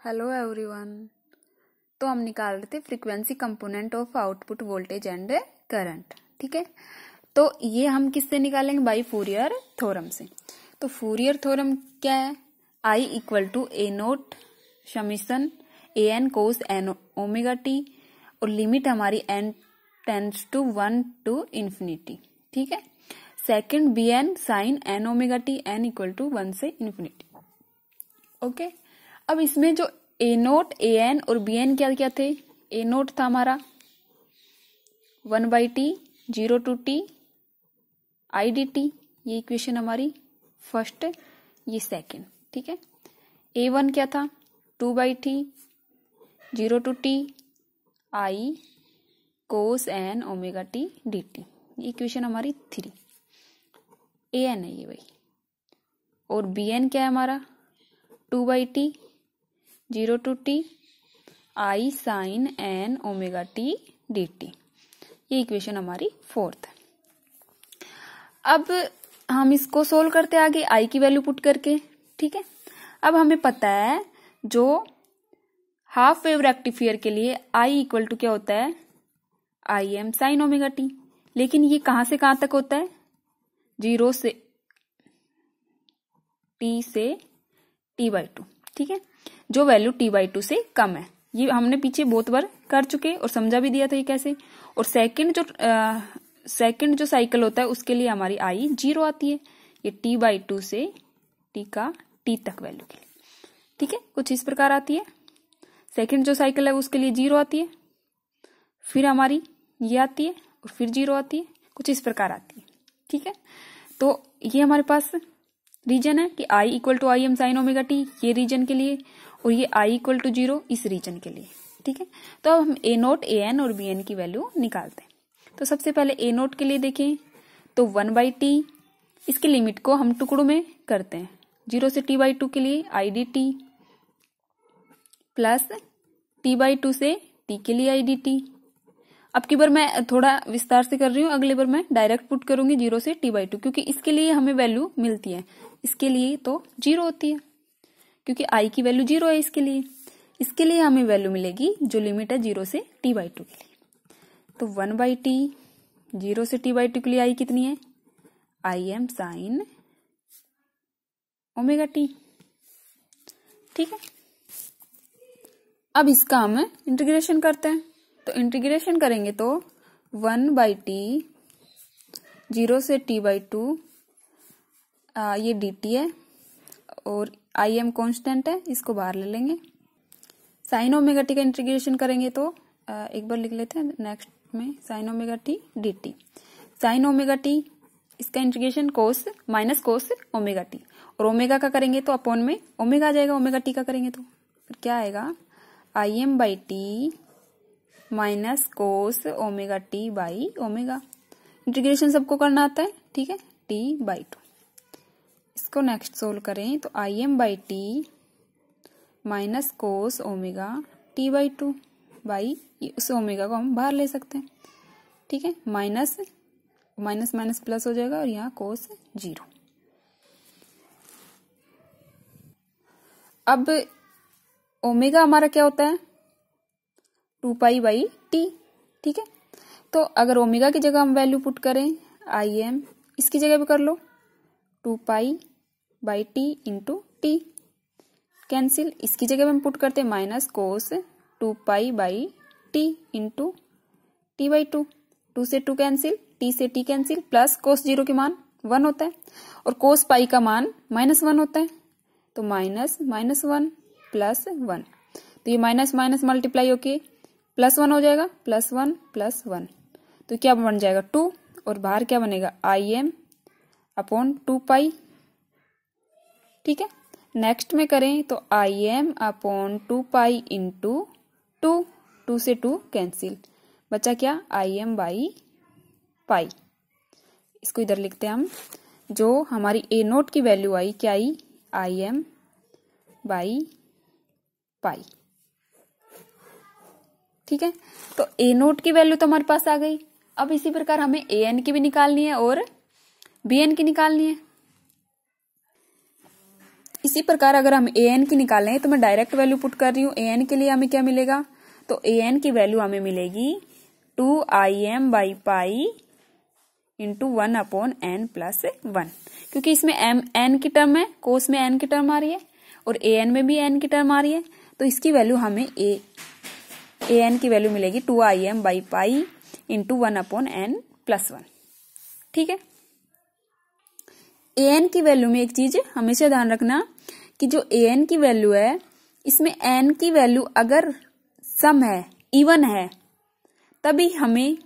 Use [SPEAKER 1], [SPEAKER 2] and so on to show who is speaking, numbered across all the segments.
[SPEAKER 1] Hello everyone. तो हम निकाल रहे थे frequency component of output voltage and current. ठीक है, तो ये हम किससे निकालेंगे? बाय फूरियर थ्योरम से। तो फूरियर थ्योरम क्या है? I equal to a naught summation a n cos n omega t, और लिमिट हमारी n tends to 1 to infinity. ठीक है, second b n sine n omega t, n equal to 1 से infinity. Okay, अब इसमें जो ए नोट ए एन और b n क्या क्या थे? ए नोट था हमारा 1/t 0 to T I d t, ये इक्वेशन हमारी फर्स्ट, ये सेकंड। ठीक है, ए वन क्या था? 2/t 0 to T I cos n omega t d t, ये इक्वेशन हमारी 3। ए एन है ये भाई, और बी एन क्या है हमारा? 2/t 0 to T I sine n omega t d t, ये इक्वेशन हमारी 4th है। अब हम इसको सोल्व करते आगे आई की वैल्यू पुट करके। ठीक है, अब हमें पता है जो हाफ वेव रेक्टिफायर के लिए आई इक्वल टू क्या होता है? आई एम साइन ओमेगा टी। लेकिन ये कहां से कहां तक होता है? 0 से टी से t/2। ठीक है, जो वैल्यू t/2 से कम है, ये हमने पीछे बहुत बार कर चुके और समझा भी दिया था ये कैसे। और सेकंड जो साइकिल होता है उसके लिए हमारी आई 0 आती है, ये t/2 से t का t तक वैल्यू के लिए। ठीक है, कुछ इस प्रकार आती है। सेकंड जो साइकिल है उसके लिए 0 आती है, फिर हमारी ये आती है और फिर 0 आती है, कुछ इस प्रकार आती है। ठीक है, तो ये हमारे पास रीजन है कि I equal to I m sine omega t, ये रीजन के लिए, और ये I इक्वल टू 0 इस रीजन के लिए। ठीक है, तो अब हम ए नोट ए एन और बी एन की वैल्यू निकालते हैं। तो सबसे पहले ए नोट के लिए देखें तो 1/t, इसकी लिमिट को हम टुकड़ों में करते हैं। 0 से t/2 के लिए आई डी टी, प्लस t/2 से t के लिए आई डी टी। अब की बार मैं थोड़ा विस्तार से कर रही हूँ, अगले बार मैं डायरेक्ट पुट करूंगी 0 से t/2, क्योंकि इसके लिए हमें वैल्यू मिलती है, इसके लिए तो 0 होती है, क्योंकि i की वैल्यू 0 है इसके लिए हमें वैल्यू मिलेगी जो लिमिट है 0 से t/2 के लिए। तो 1/t 0 से t/2 के लिए i कितनी है? आई एम साइन ओमेगा टी। ठीक है, अब इसका हम इंटीग्रेशन करते हैं। तो इंटीग्रेशन करेंगे तो 1/t 0 से t/2 ये dt है, और आई एम कॉन्स्टेंट है, इसको बाहर ले लेंगे। साइन ओमेगा टी का इंटीग्रेशन करेंगे तो एक बार लिख लेते हैं नेक्स्ट में, sine omega t d t. Sine omega t इसका integration cos minus cos omega t, और ओमेगा का करेंगे तो अपॉन में ओमेगा आ जाएगा, ओमेगा टी का करेंगे तो फिर क्या आएगा? I am by T minus cos omega T by omega. Integration सबको करना आता है। ठीक है, t/2। इसको नेक्स्ट सोल्व करें तो I am by T minus cos omega t/2 by, उस ओमेगा को हम बाहर ले सकते हैं। ठीक है, माइनस माइनस माइनस प्लस हो जाएगा, और यहाँ कोस 0। अब ओमेगा हमारा क्या होता है? 2π/t। ठीक है, तो अगर ओमेगा की जगह हम वैल्यू पुट करें आई एम, इसकी जगह पे कर लो 2π/t इंटू टी, कैंसिल। इसकी जगह हम पुट करते हैं minus cos 2π/t into t/2, 2 से 2 कैंसिल, t से t कैंसिल, प्लस कोस 0 के मान 1 होता है, और कोस पाई का मान -1 होता है, तो -1 प्लस 1, तो ये माइनस माइनस मल्टीप्लाई होके +1 हो जाएगा, +1 + 1, तो क्या बन जाएगा 2, और बाहर क्या बनेगा? I m upon 2π। ठीक है, नेक्स्ट में करें तो आई एम अपॉन 2π इंटू 2 से 2 कैंसिल, बचा क्या? I am by pi. इसको इधर लिखते हैं हम, जो हमारी ए नोट की वैल्यू आई क्या आई? I am by pi. ठीक है, तो ए नोट की वैल्यू तो हमारे पास आ गई। अब इसी प्रकार हमें ए एन की भी निकालनी है और बी एन की निकालनी है। इसी प्रकार अगर हम ए एन की निकालें तो मैं डायरेक्ट वैल्यू पुट कर रही हूँ। ए एन के लिए हमें क्या मिलेगा, तो ए एन की वैल्यू हमें मिलेगी 2im/π इंटू 1/n+1, क्योंकि इसमें n की टर्म है, कोस में n की टर्म आ रही है और ए एन में भी n की टर्म आ रही है, तो इसकी वैल्यू हमें ए एन की वैल्यू मिलेगी 2im/π इंटू 1/n+1। ठीक है। ए एन की वैल्यू में एक चीज हमेशा ध्यान रखना कि जो ए एन की वैल्यू है इसमें एन की वैल्यू अगर सम है, इवन है, तभी हमें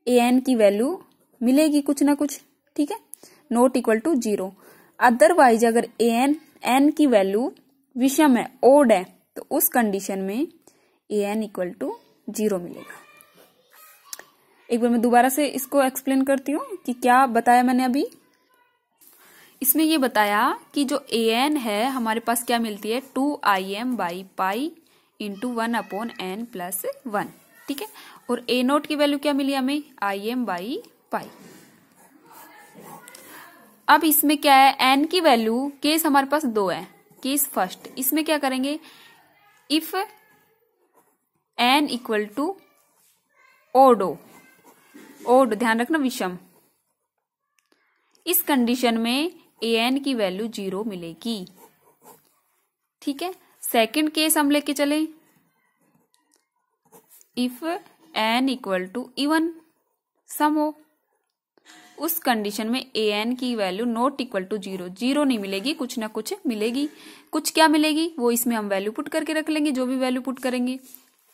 [SPEAKER 1] ए एन की वैल्यू मिलेगी कुछ ना कुछ। ठीक है, नॉट इक्वल टू 0। अदरवाइज अगर ए एन की वैल्यू विषम है, ओड है, तो उस कंडीशन में ए एन इक्वल टू 0 मिलेगा। एक बार मैं दोबारा से इसको एक्सप्लेन करती हूँ कि क्या बताया मैंने अभी। इसमें ये बताया कि जो ए एन है हमारे पास क्या मिलती है, 2im/π इंटू 1/n+1। ठीक है, और ए नोट की वैल्यू क्या मिली हमें, im/π। अब इसमें क्या है, एन की वैल्यू, केस हमारे पास 2 है, केस फर्स्ट, इसमें क्या करेंगे, if n equal to odd, ध्यान रखना विषम, इस कंडीशन में ए एन की वैल्यू 0 मिलेगी। ठीक है, सेकंड केस हम लेके चले, if n equal to even सम हो, उस कंडीशन में ए एन की वैल्यू नॉट इक्वल टू 0 नहीं मिलेगी, कुछ ना कुछ मिलेगी। कुछ क्या मिलेगी वो इसमें हम वैल्यू पुट करके रख लेंगे, जो भी वैल्यू पुट करेंगे।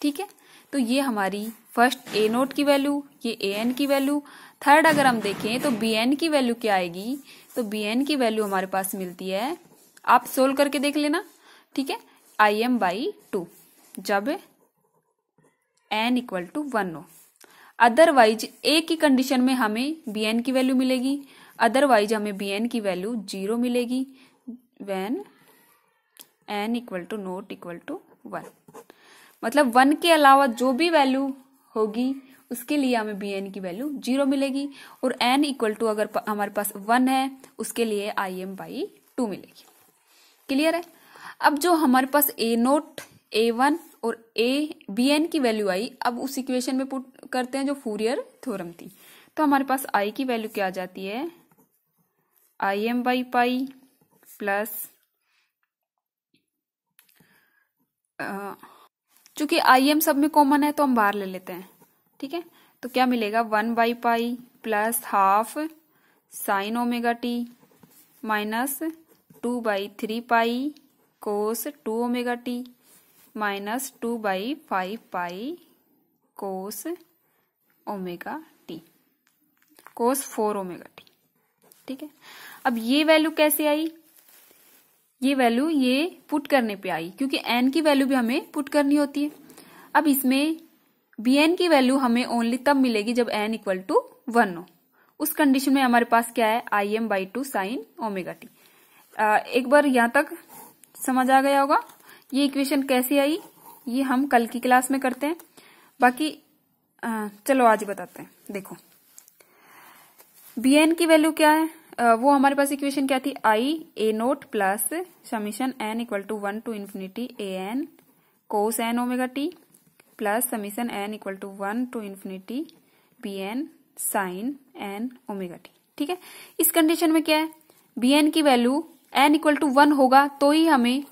[SPEAKER 1] ठीक है, तो ये हमारी फर्स्ट ए नोट की वैल्यू, ये ए एन की वैल्यू। थर्ड अगर हम देखें तो बी एन की वैल्यू क्या आएगी, तो बी एन की वैल्यू हमारे पास मिलती है, आप सोल्व करके देख लेना। ठीक है, im/2 जब n इक्वल टू 1 हो। अदरवाइज ए की कंडीशन में हमें बी एन की वैल्यू मिलेगी, अदरवाइज हमें बी एन की वैल्यू 0 मिलेगी when n equal to not equal to 1। मतलब 1 के अलावा जो भी वैल्यू होगी उसके लिए हमें बी एन की वैल्यू 0 मिलेगी, और n इक्वल टू अगर हमारे पास 1 है उसके लिए im/2 मिलेगी। क्लियर है। अब जो हमारे पास ए नोट, A1 और बी एन की वैल्यू आई, अब उस इक्वेशन में पुट करते हैं जो फूरियर थ्योरम थी, तो हमारे पास आई की वैल्यू क्या आ जाती है, im/π प्लस, चूंकि im सब में कॉमन है तो हम बाहर ले लेते हैं। ठीक है, तो क्या मिलेगा, 1/π plus half sine omega t minus 2/3π cos 2 omega t minus 2/5π cos omega t cos 4 omega t. ठीक है, अब ये वैल्यू कैसे आई, ये वैल्यू ये पुट करने पे आई, क्योंकि n की वैल्यू भी हमें पुट करनी होती है। अब इसमें बी एन की वैल्यू हमें ओनली तब मिलेगी जब n इक्वल टू 1 हो। उस कंडीशन में हमारे पास क्या है, im/2 साइन ओमेगा टी। एक बार यहां तक समझ आ गया होगा। ये इक्वेशन कैसे आई ये हम कल की क्लास में करते हैं, बाकी चलो आज ही बताते हैं। देखो बी एन की वैल्यू क्या है, वो हमारे पास इक्वेशन क्या थी, I a naught plus summation n equal to 1 to infinity a n cos n omega t plus summation n equal to 1 to infinity b n sine n omega t. ठीक है, इस condition में क्या है, b n की value n equal to 1 होगा तो ही हमें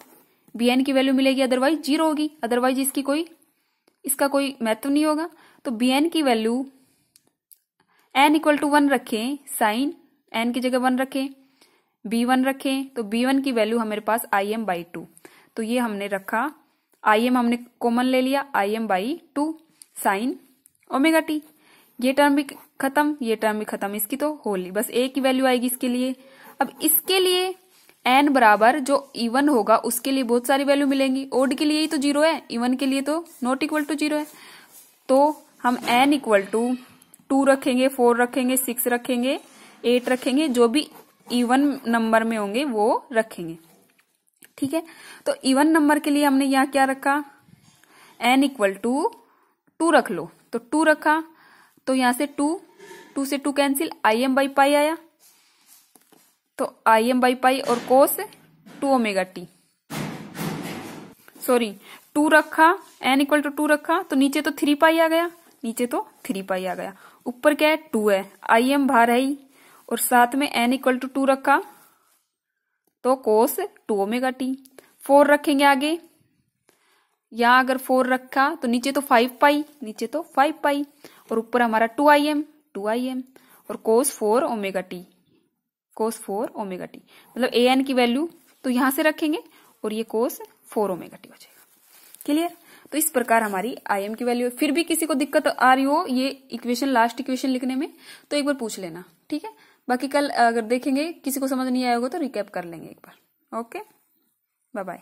[SPEAKER 1] बी एन की वैल्यू मिलेगी, अदरवाइज 0 होगी, अदरवाइज इसका कोई महत्व नहीं होगा। तो बी एन की वैल्यू n इक्वल टू 1 रखें, साइन n की जगह 1 रखें, b1 रखें, तो b1 की वैल्यू हमारे पास im/2, तो ये हमने रखा, im हमने कॉमन ले लिया, im/2 साइन ओमेगा टी। ये टर्म भी खत्म, ये टर्म भी खत्म, इसकी तो होली बस a की वैल्यू आएगी इसके लिए। अब इसके लिए n बराबर जो इवन होगा उसके लिए बहुत सारी वैल्यू मिलेंगी, ओड के लिए ही तो 0 है, इवन के लिए तो नॉट इक्वल टू 0 है। तो हम n इक्वल टू 2 रखेंगे, 4 रखेंगे, 6 रखेंगे, 8 रखेंगे, जो भी इवन नंबर में होंगे वो रखेंगे। ठीक है, तो इवन नंबर के लिए हमने यहाँ क्या रखा, n इक्वल टू 2 रख लो, तो 2 रखा, तो यहां से 2 से 2 कैंसिल, im/π आया, तो im/π और कोस टू ओमेगा टी, सॉरी 2 रखा, n इक्वल टू 2 रखा तो नीचे तो 3 पाई आ गया, नीचे तो 3 पाई आ गया, ऊपर क्या है 2 है, im बाहर है ही, और साथ में n इक्वल टू 2 रखा तो कोस 2 ओमेगा टी। 4 रखेंगे आगे, यहां अगर 4 रखा तो नीचे तो 5 पाई, नीचे तो 5 पाई, और ऊपर हमारा 2im और कोस 4 omega t, cos 4 omega T, मतलब an की वैल्यू तो यहां से रखेंगे और ये कोस 4 ओमेगा टी हो जाएगा। क्लियर? तो इस प्रकार हमारी im की वैल्यू। फिर भी किसी को दिक्कत आ रही हो ये इक्वेशन, लास्ट इक्वेशन लिखने में, तो एक बार पूछ लेना, ठीक है? बाकी कल अगर देखेंगे किसी को समझ नहीं आया होगा तो रिकैप कर लेंगे एक बार। Okay, bye bye.